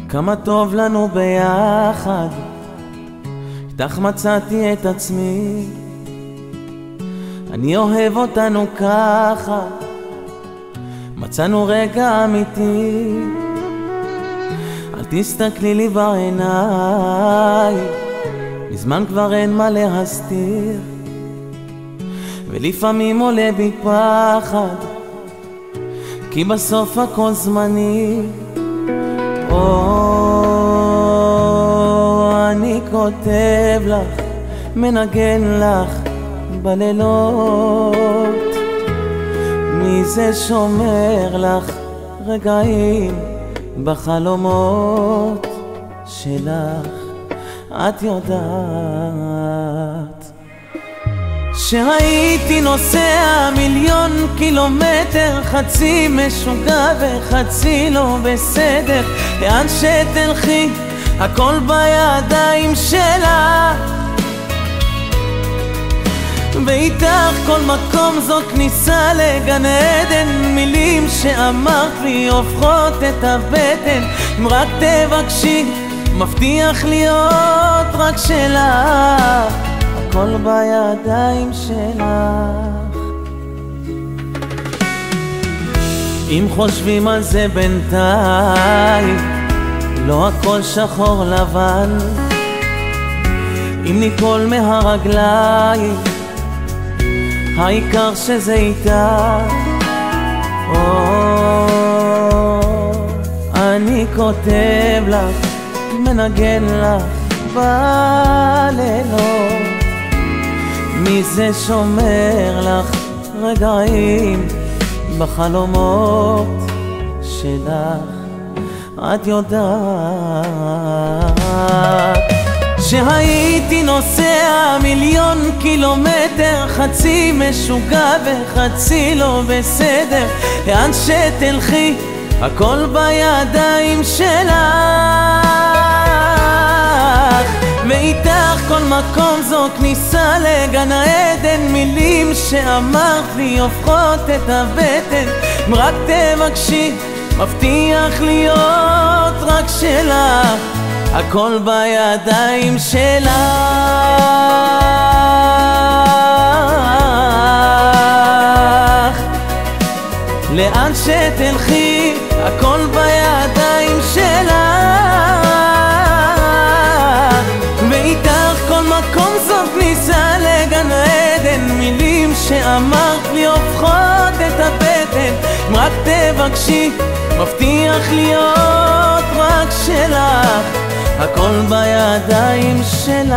כמה טוב לנו ביחד, איתך מצאתי את עצמי, אני אוהב אותנו ככה, מצאנו רגע אמיתי. אל תסתכלי לי בעיניים, מזמן כבר אין מה להסתיר, ולפעמים עולה בי פחד, כי בסוף הכל זמני. אני כותב לך, מנגן לך בלילות, מי זה שומר לך רגעים בחלומות שלך? את יודעת שהייתי נוסע 1,000,000 קילומטר, חצי משוגע וחצי לא בסדר, לאן שתלכי הכל בידיים שלך, ואיתך כל מקום זו כניסה לגן עדן. מילים שאמרת לי הופכות את הבטן, אם רק תבקשי מבטיח להיות רק שלך, הכל בידיים שלך. אם חושבים על זה בינתיים, לא הכל שחור לבן, אם ניפול מהרגליים העיקר שזה איתך. אני כותב לך, מנגן לך בלילות, מי זה שומר לך רגעים בחלומות שלך? את יודעת שהייתי נוסע 1,000,000 קילומטר, חצי משוגע וחצי לא בסדר, לאן שתלכי הכל בידיים שלך, ואיתך כל מקום זו כניסה לגן העדן. מילים שאמרת לי הופכות את הבטן, אם רק תבקשי מבטיח להיות רק שלך, הכל בידיים שלך. לאן שתלכי הכל בידיים שלך, ואיתך כל מקום זו כניסה לגן עדן. מילים שאמרת לי הופכות את הבטן, אם רק תבקשי מבטיח להיות רק שלך, הכל בידיים שלך.